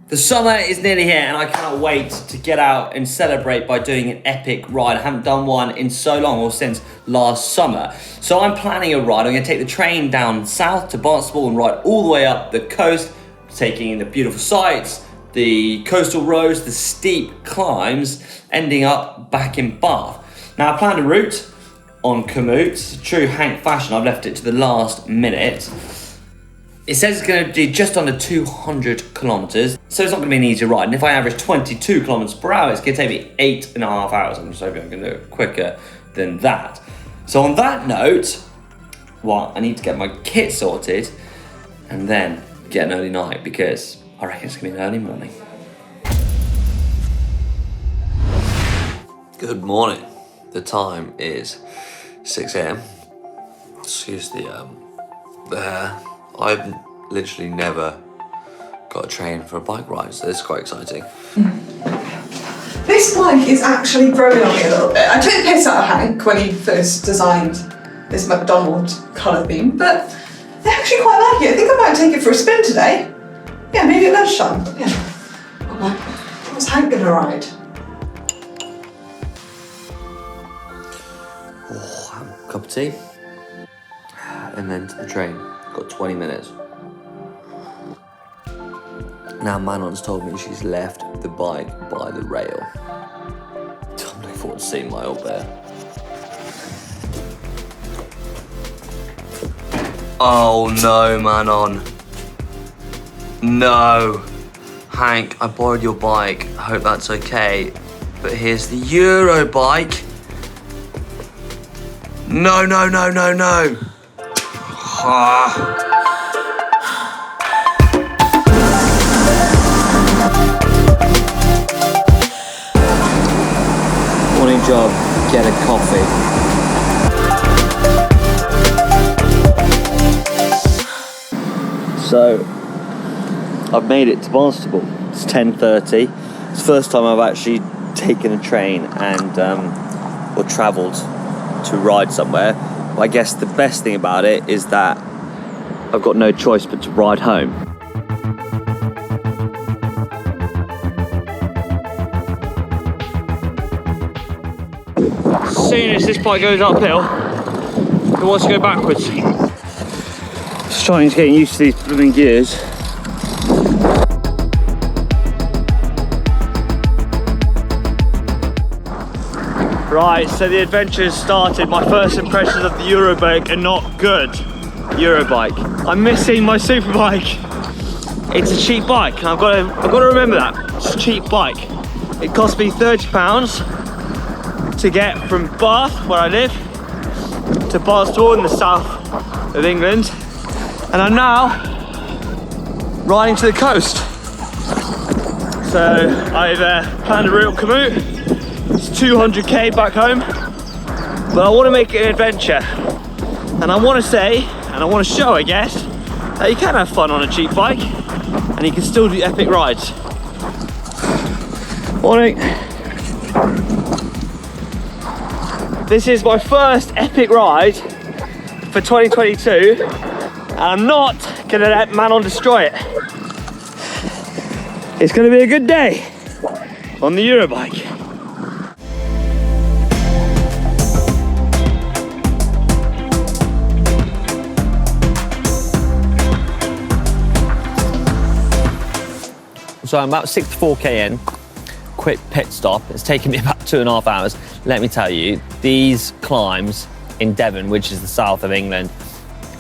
The summer is nearly here and I cannot wait to get out and celebrate by doing an epic ride. I haven't done one in so long, or since last summer. So I'm planning a ride. I'm gonna take the train down south to Barnstaple and ride all the way up the coast, taking in the beautiful sights, the coastal roads, the steep climbs, ending up back in Bath. Now I planned a route on Komoot. True Hank fashion, I've left it to the last minute. It says it's going to be just under 200 kilometers, so it's not going to be an easy ride. And if I average 22 kilometers per hour, it's going to take me 8.5 hours. I'm just hoping I can do it quicker than that. So on that note, well, I need to get my kit sorted and then get an early night, because I reckon it's going to be an early morning. Good morning. The time is 6 a.m. Excuse the hair. I've literally never got a train for a bike ride, so this is quite exciting. This bike is actually growing on me a little bit. I took the piss out of Hank when he first designed this McDonald's colour theme, but I actually quite like it. I think I might take it for a spin today. Yeah, maybe at lunchtime. Yeah. What's Hank gonna ride? Oh, have a cup of tea, and then to the train. Got 20 minutes. Now Manon's told me she's left the bike by the rail. I'm looking forward to seeing my old bear. Oh no, Manon. No. Hank, I borrowed your bike. I hope that's okay. But here's the Euro bike. No, no, no, no, no. Morning job, get a coffee. So, I've made it to Barnstaple. It's 10:30. It's the first time I've actually taken a train and or travelled to ride somewhere. I guess the best thing about it is that I've got no choice but to ride home. As soon as this bike goes uphill, it wants to go backwards. Just trying to get used to these blooming gears. Right, so the adventure has started. My first impressions of the Eurobike are not good. Eurobike. I'm missing my superbike. It's a cheap bike, and I've got to remember that. It's a cheap bike. It cost me £30 to get from Bath, where I live, to Barnstaple in the south of England, and I'm now riding to the coast. So I've planned a route on Komoot. It's 200k back home, but I want to make it an adventure, and I want to say, and I want to show, I guess, that you can have fun on a cheap bike and you can still do epic rides. Morning. This is my first epic ride for 2022, and I'm not going to let Manon destroy it. It's going to be a good day on the Eurobike. So I'm about 64k in, quick pit stop. It's taken me about 2.5 hours. Let me tell you, these climbs in Devon, which is the south of England,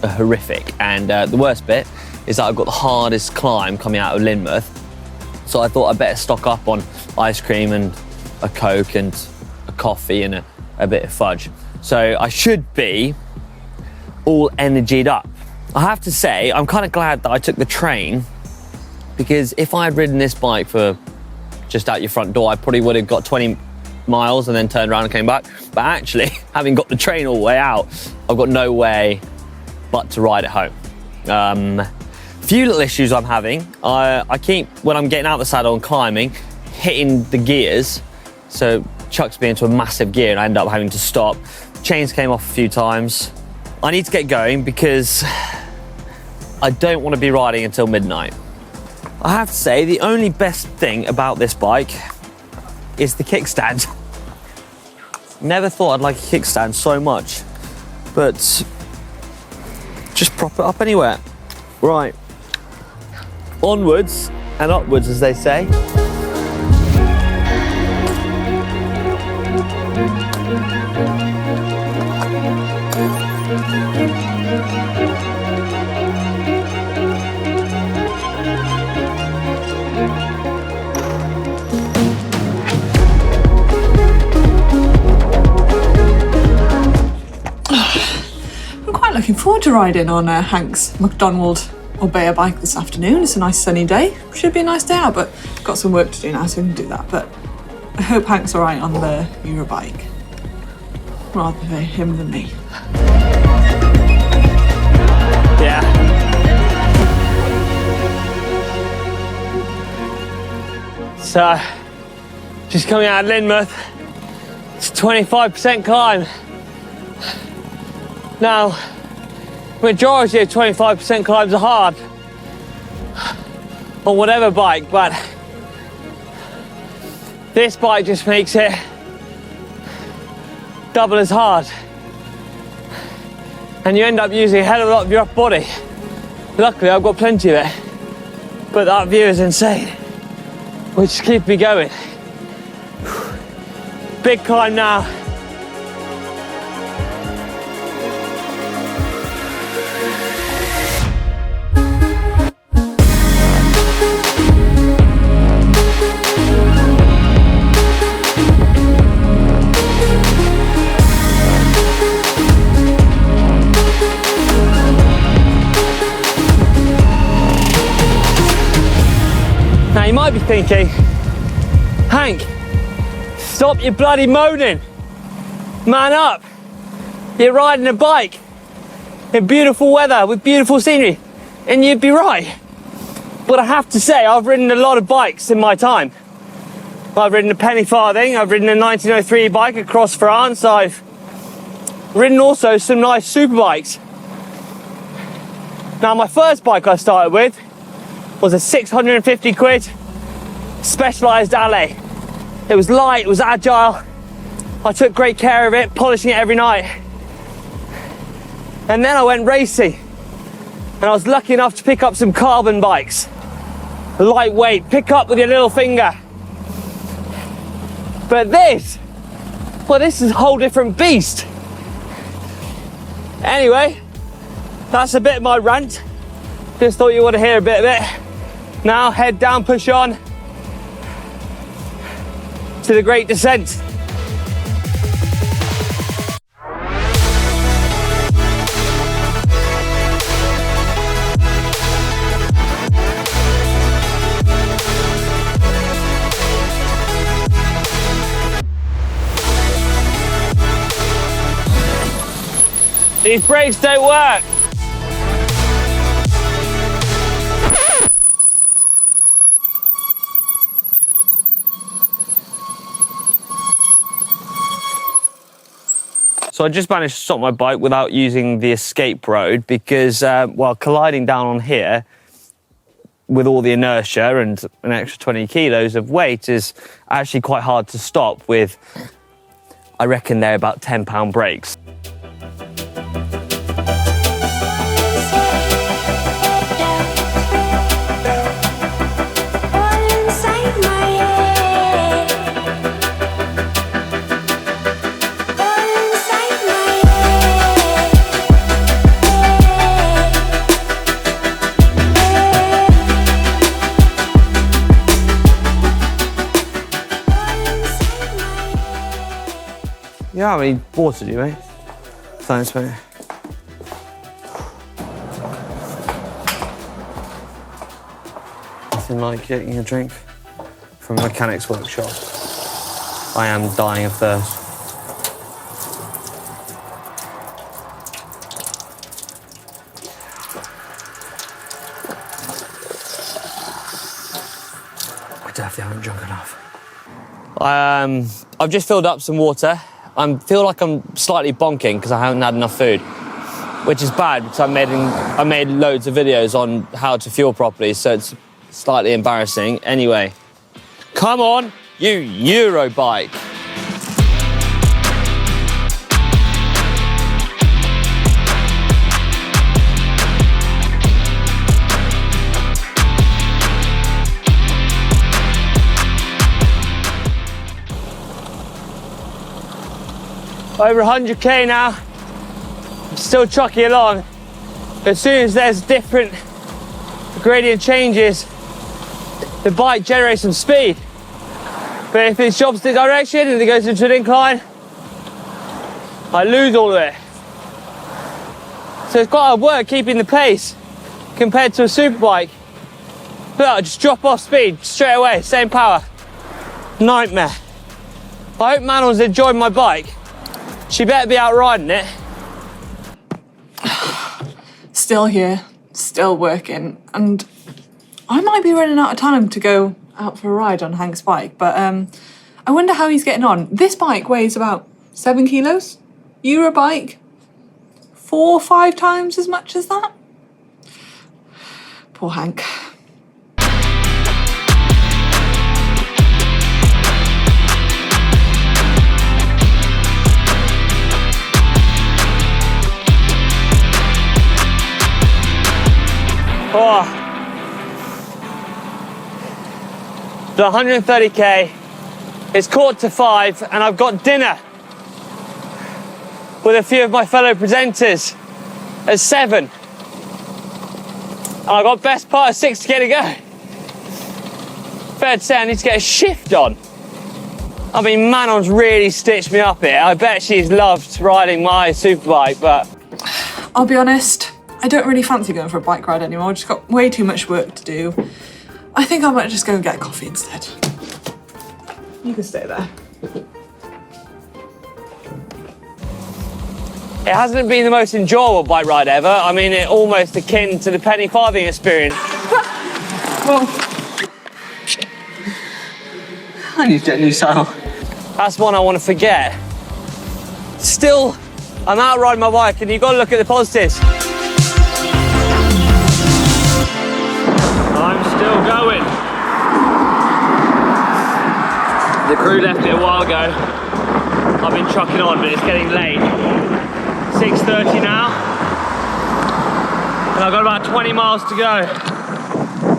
are horrific. And the worst bit is that I've got the hardest climb coming out of Lynmouth. So I thought I'd better stock up on ice cream and a Coke and a coffee and a bit of fudge. So I should be all energied up. I have to say, I'm kind of glad that I took the train, because if I had ridden this bike for just out your front door, I probably would have got 20 miles and then turned around and came back. But actually, having got the train all the way out, I've got no way but to ride it home. Few little issues I'm having. I keep, when I'm getting out the saddle and climbing, hitting the gears, so chucks me into a massive gear and I end up having to stop. Chains came off a few times. I need to get going because I don't want to be riding until midnight. I have to say, the only best thing about this bike is the kickstand. Never thought I'd like a kickstand so much, but just prop it up anywhere. Right, onwards and upwards, as they say. Looking forward to riding on Hank's McDonald or Bayer bike this afternoon. It's a nice sunny day. Should be a nice day out, but got some work to do now, so we can do that. But I hope Hank's all right on the Euro bike, rather for him than me. Yeah. So, just coming out of Lynmouth. It's a 25% climb. Now, majority of 25% climbs are hard on whatever bike, but this bike just makes it double as hard. And you end up using a hell of a lot of your upper body. Luckily, I've got plenty of it, but that view is insane, which is keeping me going. Big climb now. You might be thinking, Hank, stop your bloody moaning. Man up. You're riding a bike in beautiful weather with beautiful scenery, and you'd be right. But I have to say, I've ridden a lot of bikes in my time. I've ridden a penny farthing, I've ridden a 1903 bike across France, I've ridden also some nice super bikes. Now, my first bike I started with was a 650 quid Specialized Alley. It was light, it was agile. I took great care of it, polishing it every night. And then I went racing. And I was lucky enough to pick up some carbon bikes. Lightweight, pick up with your little finger. But this, well, this is a whole different beast. Anyway, that's a bit of my rant. Just thought you would hear a bit of it. Now, head down, push on to the great descent. These brakes don't work. So I just managed to stop my bike without using the escape road because while colliding down on here with all the inertia and an extra 20 kilos of weight is actually quite hard to stop with, I reckon they're about £10 brakes. Yeah, I mean, water, do you, mate? Thanks, mate. Nothing like getting a drink from a mechanic's workshop. I am dying of thirst. I definitely haven't drunk enough. I've just filled up some water. I feel like I'm slightly bonking because I haven't had enough food, which is bad because I made loads of videos on how to fuel properly, so it's slightly embarrassing. Anyway, come on, you Eurobike. Over 100k now. I'm still chucking along. As soon as there's different gradient changes, the bike generates some speed. But if it's opposite direction and it goes into an incline, I lose all of it. So it's quite hard work keeping the pace compared to a superbike. But I just drop off speed straight away, same power. Nightmare. I hope Manon's enjoyed my bike. She better be out riding it. Still here, still working, and I might be running out of time to go out for a ride on Hank's bike, but I wonder how he's getting on. This bike weighs about 7 kilos. Eurobike, 4 or 5 times as much as that. Poor Hank. Oh. The 130k, it's 4:45 and I've got dinner with a few of my fellow presenters at 7. And I've got best part of 6k to go. Fair to say I need to get a shift on. I mean, Manon's really stitched me up here. I bet she's loved riding my superbike, but... I'll be honest, I don't really fancy going for a bike ride anymore. I've just got way too much work to do. I think I might just go and get a coffee instead. You can stay there. It hasn't been the most enjoyable bike ride ever. I mean, it's almost akin to the penny farthing experience. Well, I need to get a new saddle. That's one I want to forget. Still, I'm out riding my bike and you've got to look at the positives. I'm still going. The crew left it a while ago. I've been trucking on, but it's getting late. 6:30 now. And I've got about 20 miles to go.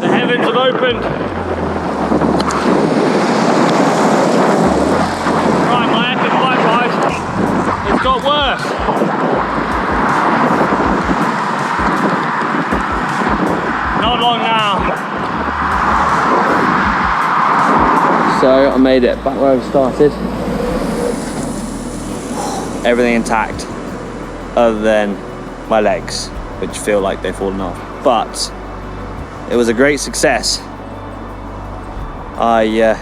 The heavens have opened. Right, my epic bike ride, it's got worse. Not long now. So I made it back where I started. Everything intact, other than my legs, which feel like they've fallen off. But it was a great success. I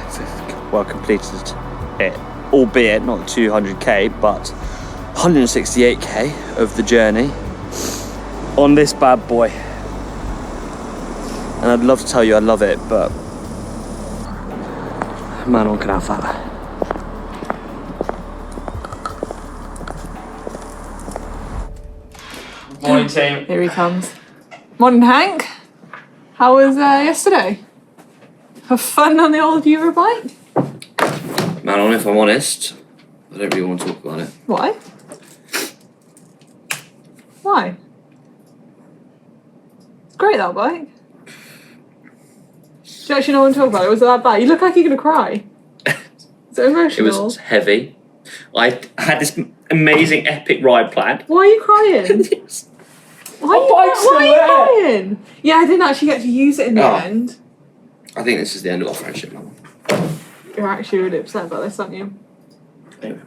completed it, albeit not 200k, but 168k of the journey on this bad boy. And I'd love to tell you I love it, but Manon can have that. Morning, team. here he comes. Morning, Hank. How was yesterday? Have fun on the old Eurobike? Manon, if I'm honest, I don't really want to talk about it. Why? Why? It's great, that bike. Do you actually not want to talk about it? Was it that bad? You look like you're going to cry. Is it emotional? It was heavy. I had this amazing epic ride planned. Why are you crying? Why are you crying? Yeah, I didn't actually get to use it in the end. I think this is the end of our friendship, Manon. You're actually really upset about this, aren't you? Anyway.